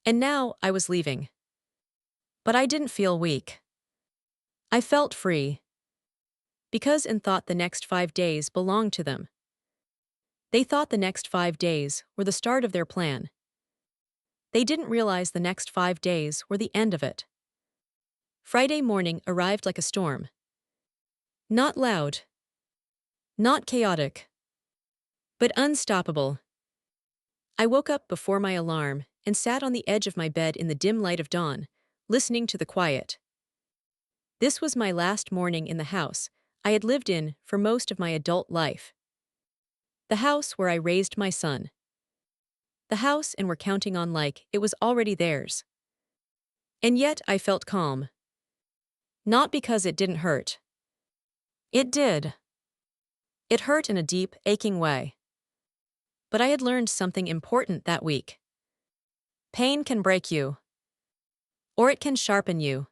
And now I was leaving. But I didn't feel weak. I felt free. Because and thought the next 5 days belonged to them. They thought the next 5 days were the start of their plan. They didn't realize the next 5 days were the end of it. Friday morning arrived like a storm. Not loud. Not chaotic. But unstoppable. I woke up before my alarm and sat on the edge of my bed in the dim light of dawn, listening to the quiet. This was my last morning in the house I had lived in for most of my adult life. The house where I raised my son. The house and were counting on like it was already theirs. And yet I felt calm. Not because it didn't hurt. It did. It hurt in a deep, aching way. But I had learned something important that week. Pain can break you. Or it can sharpen you.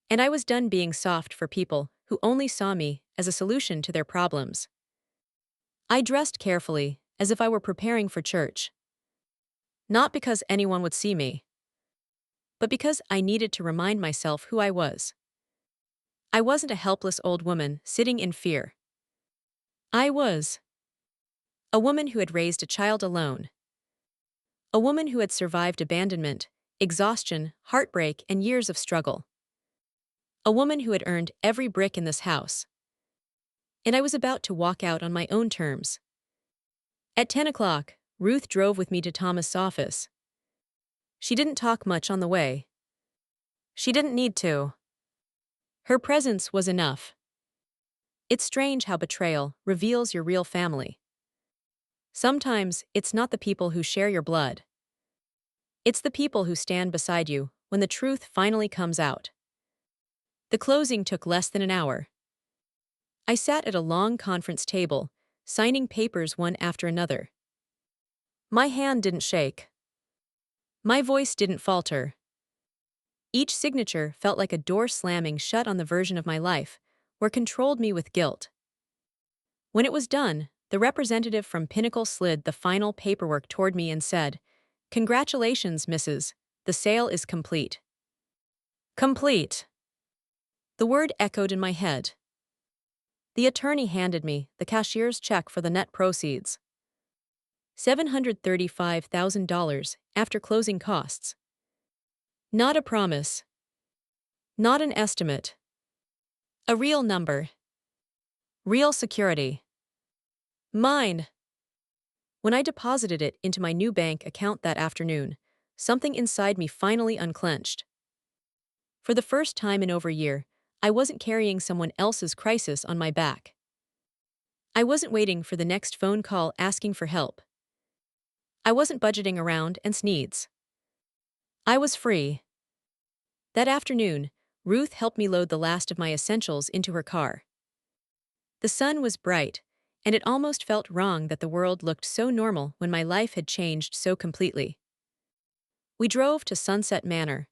And I was done being soft for people who only saw me as a solution to their problems. I dressed carefully, as if I were preparing for church. Not because anyone would see me, but because I needed to remind myself who I was. I wasn't a helpless old woman sitting in fear. I was a woman who had raised a child alone. A woman who had survived abandonment, exhaustion, heartbreak, and years of struggle. A woman who had earned every brick in this house. And I was about to walk out on my own terms. At 10 o'clock, Ruth drove with me to Thomas' office. She didn't talk much on the way. She didn't need to. Her presence was enough. It's strange how betrayal reveals your real family. Sometimes it's not the people who share your blood. It's the people who stand beside you when the truth finally comes out. The closing took less than an hour. I sat at a long conference table, signing papers one after another. My hand didn't shake. My voice didn't falter. Each signature felt like a door slamming shut on the version of my life where controlled me with guilt. When it was done, the representative from Pinnacle slid the final paperwork toward me and said, "Congratulations, Mrs. The sale is complete." Complete. The word echoed in my head. The attorney handed me the cashier's check for the net proceeds. $735,000 after closing costs. Not a promise. Not an estimate. A real number. Real security. Mine. When I deposited it into my new bank account that afternoon, something inside me finally unclenched. For the first time in over a year, I wasn't carrying someone else's crisis on my back. I wasn't waiting for the next phone call asking for help. I wasn't budgeting around and needs. I was free. That afternoon, Ruth helped me load the last of my essentials into her car. The sun was bright, and it almost felt wrong that the world looked so normal when my life had changed so completely. We drove to Sunset Manor,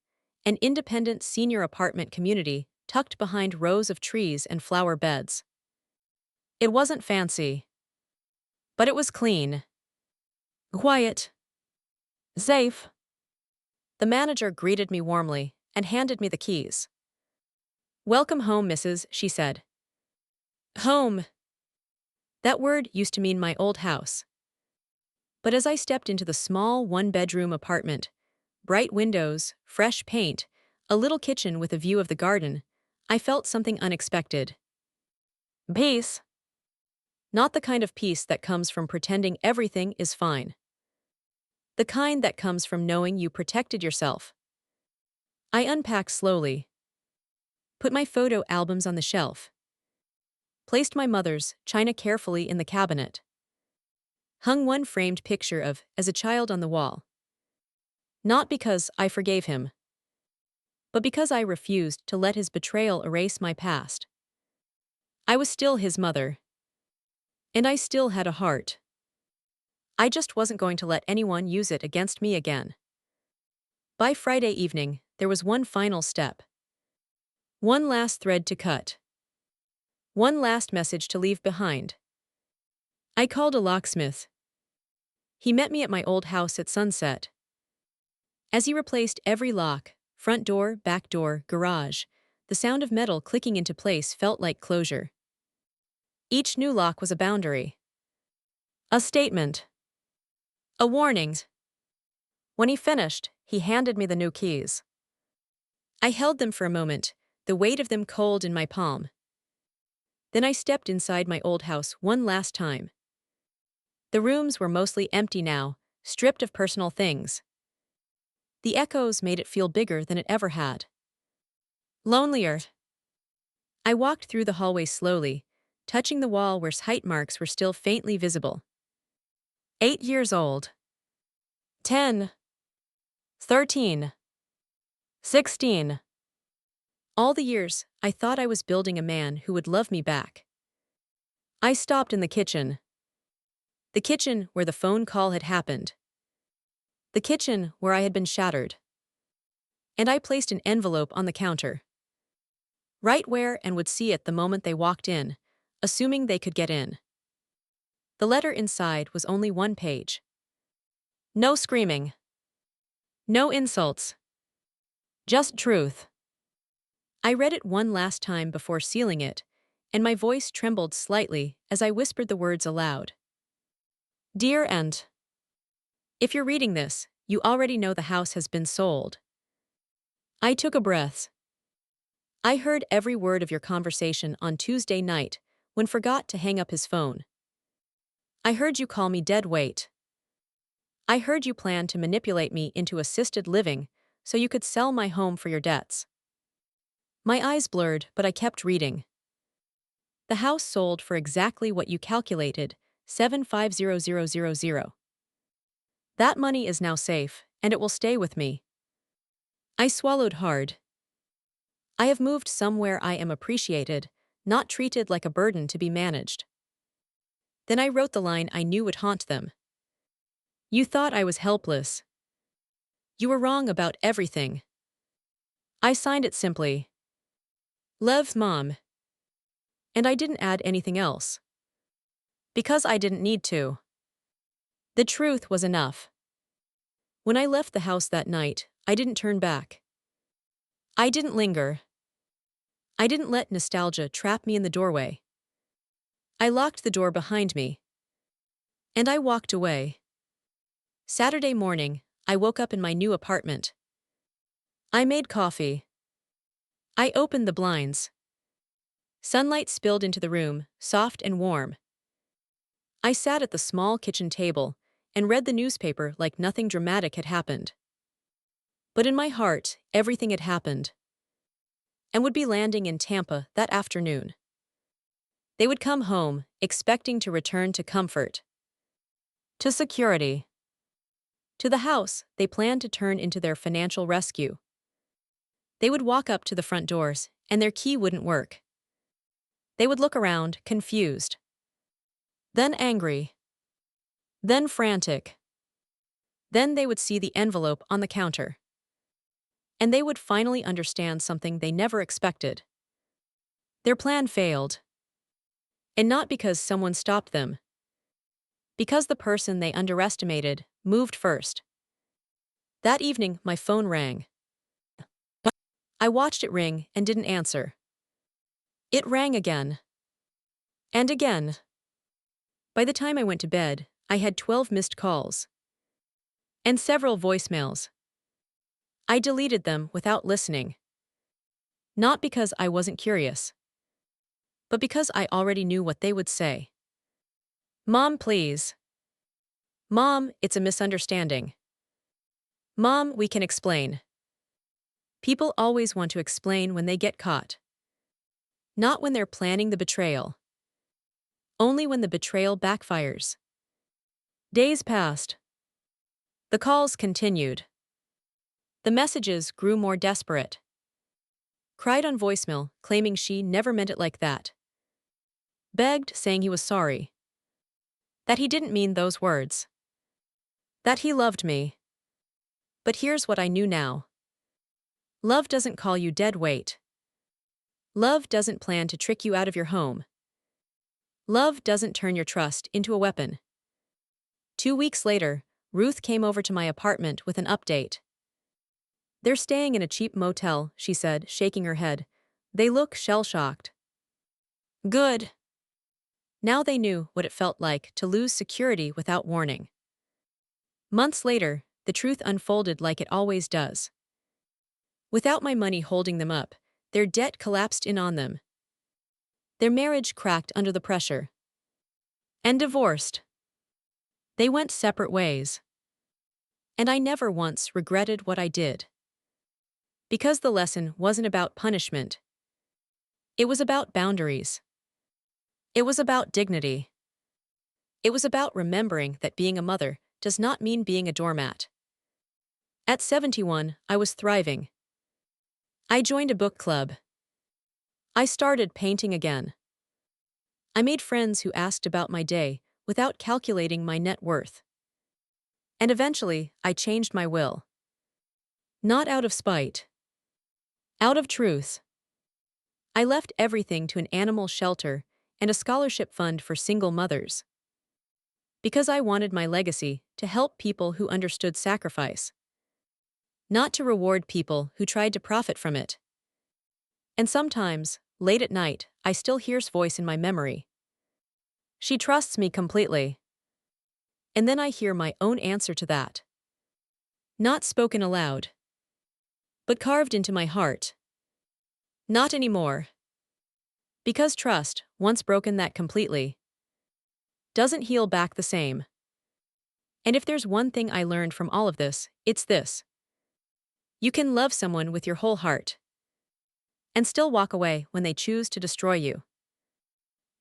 an independent senior apartment community tucked behind rows of trees and flower beds. It wasn't fancy, but it was clean, quiet, safe. The manager greeted me warmly and handed me the keys. "Welcome home, Mrs.," she said. Home. That word used to mean my old house. But as I stepped into the small one-bedroom apartment, bright windows, fresh paint, a little kitchen with a view of the garden, I felt something unexpected. Peace. Not the kind of peace that comes from pretending everything is fine. The kind that comes from knowing you protected yourself. I unpacked slowly, put my photo albums on the shelf, placed my mother's china carefully in the cabinet, hung one framed picture of as a child on the wall. Not because I forgave him, but because I refused to let his betrayal erase my past. I was still his mother, and I still had a heart. I just wasn't going to let anyone use it against me again. By Friday evening, there was one final step. One last thread to cut. One last message to leave behind. I called a locksmith. He met me at my old house at sunset. As he replaced every lock, front door, back door, garage, the sound of metal clicking into place felt like closure. Each new lock was a boundary. A statement. A warning. When he finished, he handed me the new keys. I held them for a moment, the weight of them cold in my palm. Then I stepped inside my old house one last time. The rooms were mostly empty now, stripped of personal things. The echoes made it feel bigger than it ever had. Lonelier. I walked through the hallway slowly, touching the wall where height marks were still faintly visible. 8 years old. 10. 13. 16. All the years, I thought I was building a man who would love me back. I stopped in the kitchen. The kitchen where the phone call had happened. The kitchen where I had been shattered. And I placed an envelope on the counter. Right where and would see it the moment they walked in, assuming they could get in. The letter inside was only one page. No screaming. No insults. Just truth. I read it one last time before sealing it, and my voice trembled slightly as I whispered the words aloud. Dear Aunt, if you're reading this, you already know the house has been sold. I took a breath. I heard every word of your conversation on Tuesday night when forgot to hang up his phone. I heard you call me dead weight. I heard you plan to manipulate me into assisted living so you could sell my home for your debts. My eyes blurred, but I kept reading. The house sold for exactly what you calculated, $750,000. That money is now safe, and it will stay with me. I swallowed hard. I have moved somewhere I am appreciated, not treated like a burden to be managed. Then I wrote the line I knew would haunt them. You thought I was helpless. You were wrong about everything. I signed it simply. Love, Mom. And I didn't add anything else. Because I didn't need to. The truth was enough. When I left the house that night, I didn't turn back. I didn't linger. I didn't let nostalgia trap me in the doorway. I locked the door behind me. And I walked away. Saturday morning, I woke up in my new apartment. I made coffee. I opened the blinds. Sunlight spilled into the room, soft and warm. I sat at the small kitchen table and read the newspaper like nothing dramatic had happened. But in my heart, everything had happened, and would be landing in Tampa that afternoon. They would come home, expecting to return to comfort, to security, to the house they planned to turn into their financial rescue. They would walk up to the front doors, and their key wouldn't work. They would look around, confused, then angry, then frantic. Then they would see the envelope on the counter. And they would finally understand something they never expected. Their plan failed. And not because someone stopped them. Because the person they underestimated moved first. That evening, my phone rang. I watched it ring and didn't answer. It rang again. And again. By the time I went to bed, I had 12 missed calls. And several voicemails. I deleted them without listening. Not because I wasn't curious, but because I already knew what they would say. Mom, please. Mom, it's a misunderstanding. Mom, we can explain. People always want to explain when they get caught. Not when they're planning the betrayal. Only when the betrayal backfires. Days passed. The calls continued. The messages grew more desperate. Cried on voicemail, claiming she never meant it like that. Begged, saying he was sorry. That he didn't mean those words. That he loved me. But here's what I knew now. Love doesn't call you dead weight. Love doesn't plan to trick you out of your home. Love doesn't turn your trust into a weapon. 2 weeks later, Ruth came over to my apartment with an update. They're staying in a cheap motel, she said, shaking her head. They look shell-shocked. Good. Now they knew what it felt like to lose security without warning. Months later, the truth unfolded like it always does. Without my money holding them up, their debt collapsed in on them. Their marriage cracked under the pressure. And divorced. They went separate ways. And I never once regretted what I did. Because the lesson wasn't about punishment. It was about boundaries. It was about dignity. It was about remembering that being a mother does not mean being a doormat. At 71, I was thriving. I joined a book club. I started painting again. I made friends who asked about my day without calculating my net worth. And eventually, I changed my will. Not out of spite. Out of truth. I left everything to an animal shelter and a scholarship fund for single mothers. Because I wanted my legacy to help people who understood sacrifice. Not to reward people who tried to profit from it. And sometimes, late at night, I still hear his voice in my memory. She trusts me completely. And then I hear my own answer to that. Not spoken aloud, but carved into my heart. Not anymore. Because trust, once broken that completely, doesn't heal back the same. And if there's one thing I learned from all of this, it's this. You can love someone with your whole heart and still walk away when they choose to destroy you.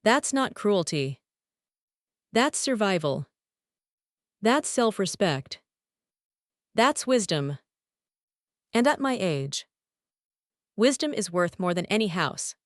That's not cruelty. That's survival. That's self-respect. That's wisdom. And at my age, wisdom is worth more than any house,